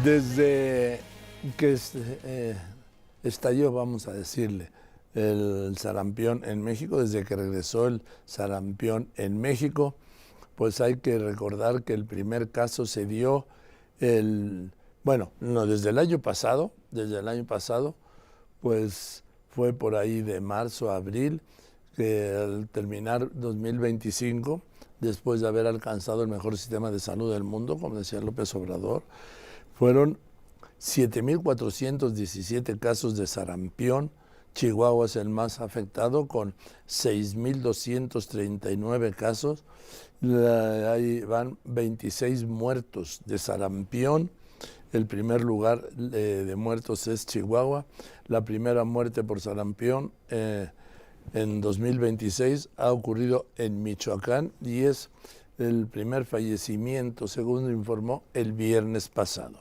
Desde que estalló, vamos a decirle, el sarampión en México, desde que regresó el sarampión en México, pues hay que recordar que el primer caso se dio bueno, no, desde el año pasado, pues fue por ahí de marzo a abril, que al terminar 2025, después de haber alcanzado el mejor sistema de salud del mundo, como decía López Obrador, fueron 7.417 casos de sarampión. Chihuahua es el más afectado con 6.239 casos. Ahí van 26 muertos de sarampión. El primer lugar de muertos es Chihuahua. La primera muerte por sarampión en 2026 ha ocurrido en Michoacán y es el primer fallecimiento, según informó el viernes pasado.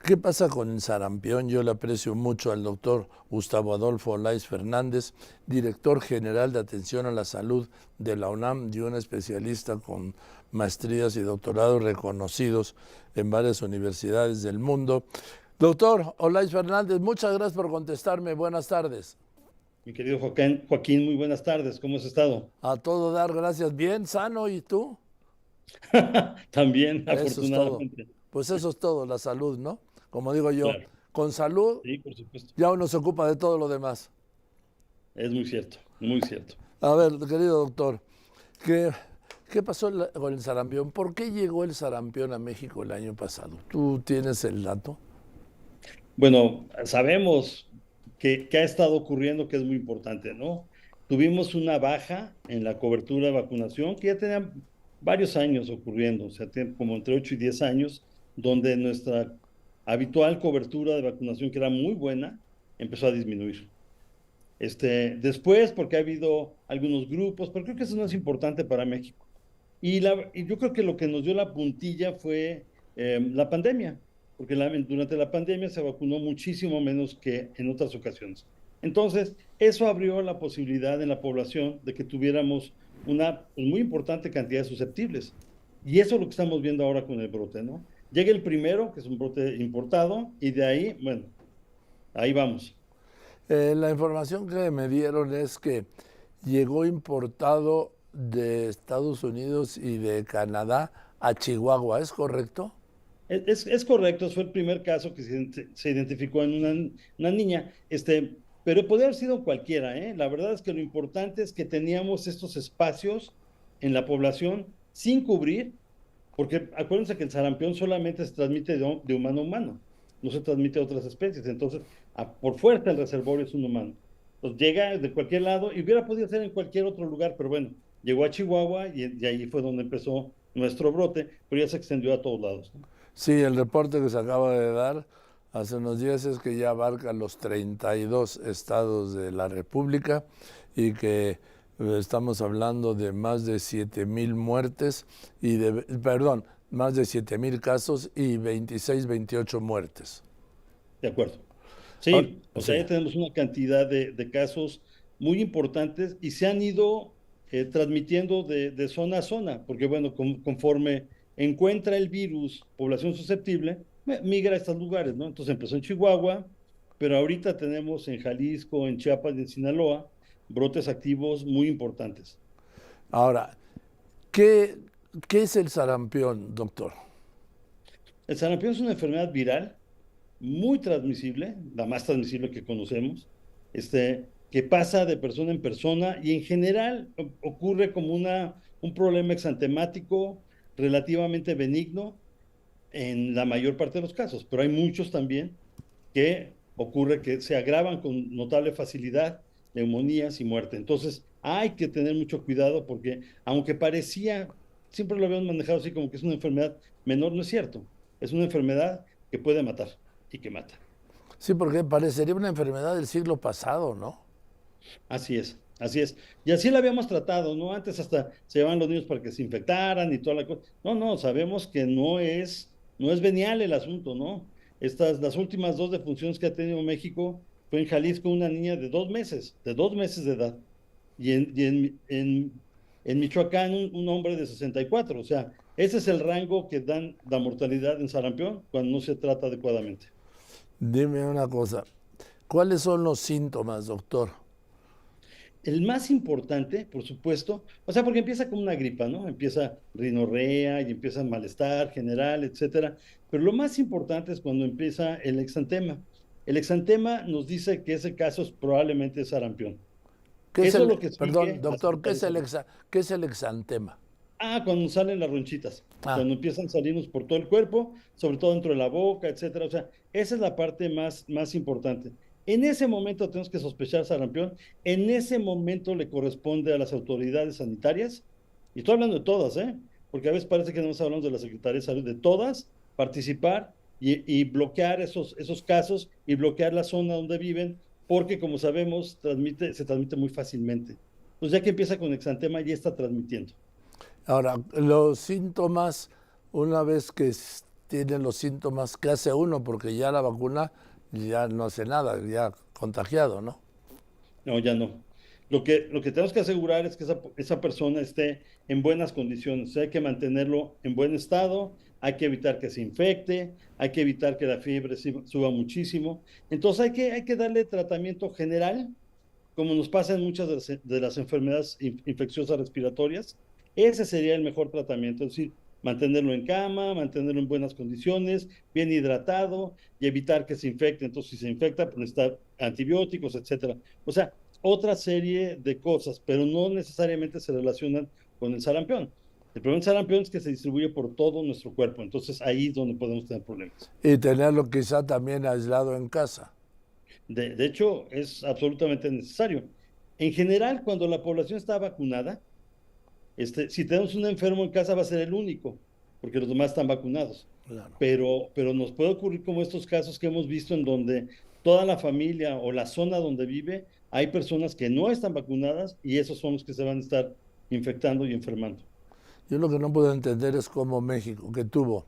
¿Qué pasa con el sarampión? Yo le aprecio mucho al doctor Gustavo Adolfo Olaiz Fernández, director general de Atención a la Salud de la UNAM y un especialista con maestrías y doctorados reconocidos en varias universidades del mundo. Doctor Olaiz Fernández, muchas gracias por contestarme. Buenas tardes. Mi querido Joaquín, muy buenas tardes. ¿Cómo has estado? A todo dar, gracias. Bien, sano, ¿y tú? También, Eso es todo. afortunadamente. Pues eso es todo, la salud, ¿no? Como digo yo, Claro, con salud sí, por supuesto. ya uno se ocupa de todo lo demás. Es muy cierto, muy cierto. A ver, querido doctor, ¿qué, qué pasó con el sarampión? ¿Por qué llegó el sarampión a México el año pasado? ¿Tú tienes el dato? Bueno, sabemos que ha estado ocurriendo, que es muy importante, ¿no? Tuvimos una baja en la cobertura de vacunación que ya tenía varios años ocurriendo, o sea, como entre 8 y 10 años, donde nuestra habitual cobertura de vacunación, que era muy buena, empezó a disminuir. Después, porque ha habido algunos grupos, pero creo que eso no es importante para México. Y yo creo que lo que nos dio la puntilla fue la pandemia, porque durante la pandemia se vacunó muchísimo menos que en otras ocasiones. Entonces, eso abrió la posibilidad en la población de que tuviéramos una pues, muy importante cantidad de susceptibles. Y eso es lo que estamos viendo ahora con el brote, ¿no? Llega el primero, que es un brote importado, y de ahí, bueno, ahí vamos. La información que me dieron es que llegó importado de Estados Unidos y de Canadá a Chihuahua, ¿es correcto? Es correcto, fue el primer caso que se identificó en una niña, pero podría haber sido cualquiera, ¿eh? La verdad es que lo importante es que teníamos estos espacios en la población sin cubrir, porque acuérdense que el sarampión solamente se transmite de humano a humano, no se transmite a otras especies, entonces por fuerza el reservorio es un humano. Entonces llega de cualquier lado y hubiera podido ser en cualquier otro lugar, pero bueno, llegó a Chihuahua y ahí fue donde empezó nuestro brote, pero ya se extendió a todos lados, ¿no? Sí, el reporte que se acaba de dar hace unos días es que ya abarca los 32 estados de la República y que estamos hablando de más de 7.000 muertes perdón, más de 7.000 casos y 26, 28 muertes. De acuerdo. Ahora, Sí, o sea, sí. ya tenemos una cantidad de casos muy importantes y se han ido transmitiendo de zona a zona, porque bueno, conforme encuentra el virus población susceptible, migra a estos lugares, ¿no? Entonces empezó en Chihuahua, pero ahorita tenemos en Jalisco, en Chiapas y en Sinaloa brotes activos muy importantes. Ahora, ¿qué, qué es el sarampión, doctor? El sarampión es una enfermedad viral muy transmisible, la más transmisible que conocemos, que pasa de persona en persona y en general ocurre como un problema exantemático relativamente benigno en la mayor parte de los casos, pero hay muchos también que ocurre que se agravan con notable facilidad, neumonías y muerte. Entonces, hay que tener mucho cuidado porque aunque parecía, siempre lo habíamos manejado así como que es una enfermedad menor, no es cierto. Es una enfermedad que puede matar y que mata. Sí, porque parecería una enfermedad del siglo pasado, ¿no? Así es, así es. Y así la habíamos tratado, ¿no? Antes hasta se llevaban los niños para que se infectaran y toda la cosa. No, no, sabemos que no es venial el asunto, ¿no? Las últimas dos defunciones que ha tenido México fue en Jalisco una niña de 2 meses de edad. Y en Michoacán un hombre de 64. O sea, Ese es el rango que dan la mortalidad en sarampión cuando no se trata adecuadamente. Dime una cosa, ¿cuáles son los síntomas, doctor? El más importante, por supuesto, o sea, porque empieza como una gripa, ¿no? Empieza rinorrea y empieza malestar general, etcétera. Pero lo más importante es cuando empieza el exantema. El exantema nos dice que ese caso es probablemente sarampión. ¿Qué es Eso es el, lo que perdón, sigue a doctor, Secretaría de Salud. qué es el exantema? Cuando salen las ronchitas, Ah, cuando empiezan a salirnos por todo el cuerpo, sobre todo dentro de la boca, etcétera. O sea, esa es la parte más importante. En ese momento tenemos que sospechar sarampión. En ese momento le corresponde a las autoridades sanitarias, y estoy hablando de todas, ¿eh? Porque a veces parece que no nos hablamos de la Secretaría de Salud, de todas, participar y bloquear esos casos y bloquear la zona donde viven, porque como sabemos, se transmite muy fácilmente. Entonces, ya que empieza con exantema, ya está transmitiendo. ahora, los síntomas, una vez que tienen los síntomas, ¿qué hace uno? Porque ya la vacuna ya no hace nada, ya contagiado, ¿no? No, ya no. Lo que tenemos que asegurar es que esa persona esté en buenas condiciones. O sea, hay que mantenerlo en buen estado, hay que evitar que se infecte, hay que evitar que la fiebre suba muchísimo. Entonces hay que darle tratamiento general, como nos pasa en muchas de las enfermedades infecciosas respiratorias. Ese sería el mejor tratamiento, es decir, mantenerlo en cama, mantenerlo en buenas condiciones, bien hidratado y evitar que se infecte. Entonces, si se infecta, pues necesita antibióticos, etcétera. O sea, otra serie de cosas, pero no necesariamente se relacionan con el sarampión. El problema del sarampión es que se distribuye por todo nuestro cuerpo, entonces ahí es donde podemos tener problemas. Y tenerlo quizá también aislado en casa. De hecho, es absolutamente necesario. En general, cuando la población está vacunada, si tenemos un enfermo en casa va a ser el único, porque los demás están vacunados. Claro. Pero nos puede ocurrir como estos casos que hemos visto en donde toda la familia o la zona donde vive, hay personas que no están vacunadas y esos son los que se van a estar infectando y enfermando. Yo lo que no puedo entender es cómo México, que tuvo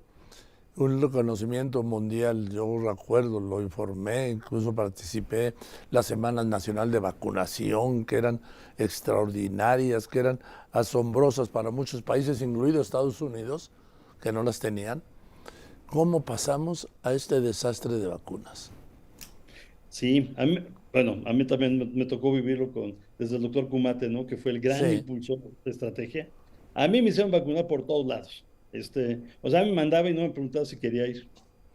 un reconocimiento mundial, yo recuerdo, lo informé, incluso participé la Semana Nacional de Vacunación, que eran extraordinarias, que eran asombrosas para muchos países, incluido Estados Unidos, que no las tenían. ¿Cómo pasamos a este desastre de vacunas? Sí, bueno, a mí también me tocó vivirlo desde el doctor Kumate, ¿no? Que fue el gran Sí, impulsor de esta estrategia. A mí me hicieron vacunar por todos lados. O sea, me mandaba y no me preguntaba si quería ir.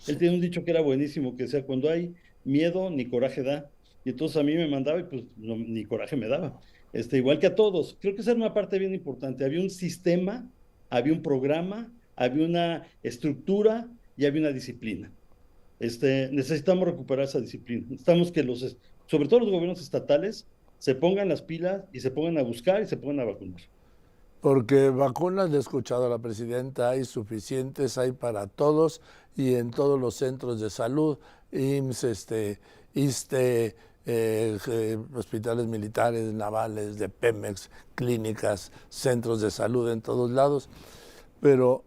Él sí. tiene un dicho que era buenísimo, que decía, cuando hay miedo, ni coraje da. Y entonces a mí me mandaba y pues ni coraje me daba. Igual que a todos. Creo que esa era una parte bien importante. Había un sistema, había un programa, había una estructura y había una disciplina. Necesitamos recuperar esa disciplina. Necesitamos que sobre todo los gobiernos estatales, se pongan las pilas y se pongan a buscar y se pongan a vacunar. Porque vacunas, le he escuchado a la presidenta, hay suficientes, hay para todos y en todos los centros de salud, IMSS, ISSSTE, hospitales militares, navales, de Pemex, clínicas, centros de salud en todos lados. Pero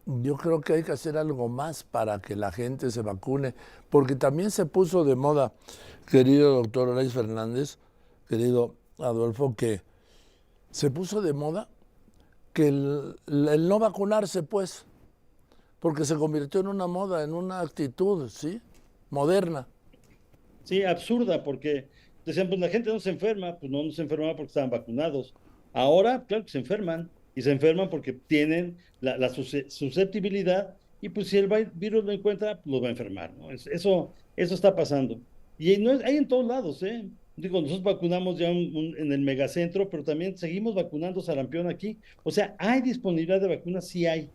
yo creo que hay que hacer algo más para que la gente se vacune, porque también se puso de moda, querido doctor Alex Fernández, querido Adolfo, que se puso de moda que el no vacunarse, pues, porque se convirtió en una moda, en una actitud, ¿sí? Moderna. Sí, absurda, porque decían, pues la gente no se enferma, pues no se enfermaba porque estaban vacunados. Ahora, claro que se enferman, y se enferman porque tienen la susceptibilidad, y pues si el virus lo encuentra, pues los va a enfermar, ¿no? Eso está pasando. Y no hay en todos lados, ¿eh? Digo, nosotros vacunamos ya en el megacentro, pero también seguimos vacunando sarampión aquí. O sea, hay disponibilidad de vacunas, sí hay.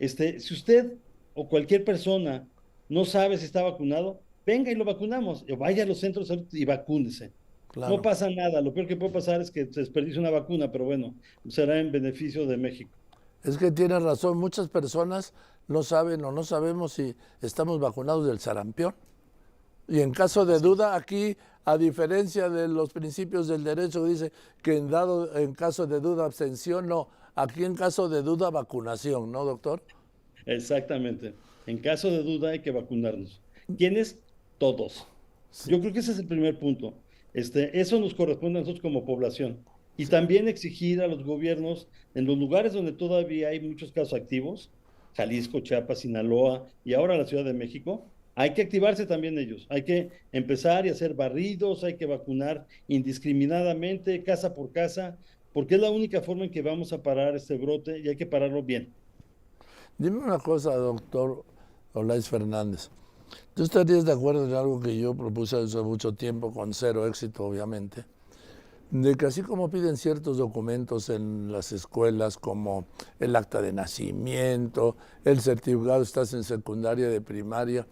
Si usted o cualquier persona no sabe si está vacunado, venga y lo vacunamos. O vaya a los centros de salud y vacúnese. No Claro. pasa nada. Lo peor que puede pasar es que se desperdicie una vacuna, pero bueno, será en beneficio de México. Es que tiene razón, muchas personas no saben o no sabemos si estamos vacunados del sarampión. Y en caso de Así. duda, aquí, a diferencia de los principios del derecho, dice que en caso de duda, abstención, no. Aquí en caso de duda, vacunación, ¿no, doctor? Exactamente. En caso de duda hay que vacunarnos. ¿Quiénes? Todos. Sí. Yo creo que ese es el primer punto. Eso nos corresponde a nosotros como población. Y también exigir a los gobiernos en los lugares donde todavía hay muchos casos activos, Jalisco, Chiapas, Sinaloa y ahora la Ciudad de México, hay que activarse también ellos. Hay que empezar y hacer barridos, hay que vacunar indiscriminadamente, casa por casa, porque es la única forma en que vamos a parar este brote y hay que pararlo bien. Dime una cosa, doctor Olais Fernández. ¿Tú estarías de acuerdo en algo que yo propuse hace mucho tiempo, con cero éxito, obviamente? De que así como piden ciertos documentos en las escuelas, como el acta de nacimiento, el certificado, estás en secundaria de primaria,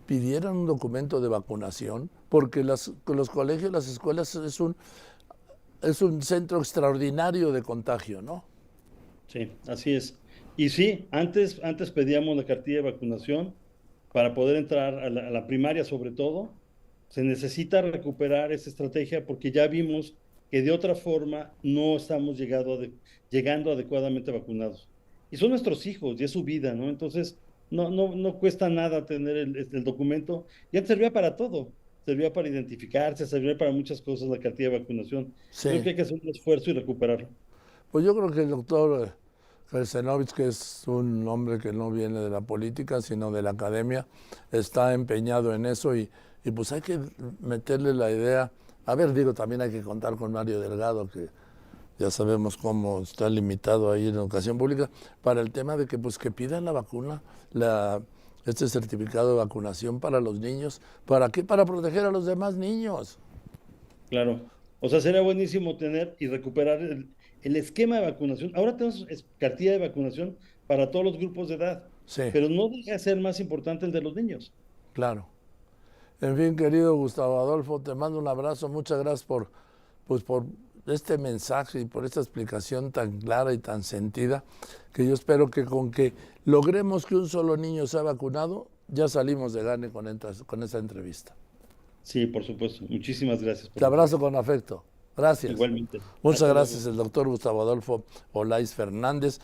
pidieran un documento de vacunación, porque los colegios, las escuelas es un centro extraordinario de contagio, ¿no? Sí, así es. Y sí, antes pedíamos la cartilla de vacunación para poder entrar a la primaria sobre todo. Se necesita recuperar esa estrategia porque ya vimos que de otra forma no estamos llegando adecuadamente vacunados. Y son nuestros hijos y es su vida, ¿no? Entonces, no cuesta nada tener el documento. Ya servía para todo. Servía para identificarse, servía para muchas cosas la cartilla de vacunación. Creo Sí. que hay que hacer un esfuerzo y recuperarlo. Pues yo creo que el doctor Gelsenovich, que es un hombre que no viene de la política, sino de la academia, está empeñado en eso y pues hay que meterle la idea. A ver, digo, también hay que contar con Mario Delgado, que ya sabemos cómo está limitado ahí en educación pública, para el tema de que pues que pidan la vacuna, este certificado de vacunación para los niños. ¿Para qué? Para proteger a los demás niños. Claro. O sea, sería buenísimo tener y recuperar el esquema de vacunación. Ahora tenemos cartilla de vacunación para todos los grupos de edad, Sí, pero no deja de ser más importante el de los niños. claro. En fin, querido Gustavo Adolfo, te mando un abrazo. Muchas gracias por este mensaje y por esta explicación tan clara y tan sentida, que yo espero que con que logremos que un solo niño sea vacunado, ya salimos de gane con esta entrevista. Sí, por supuesto. Muchísimas gracias por Te la abrazo entrevista. con afecto. Gracias. Igualmente. Muchas Hasta luego. gracias, el doctor Gustavo Adolfo Olais Fernández.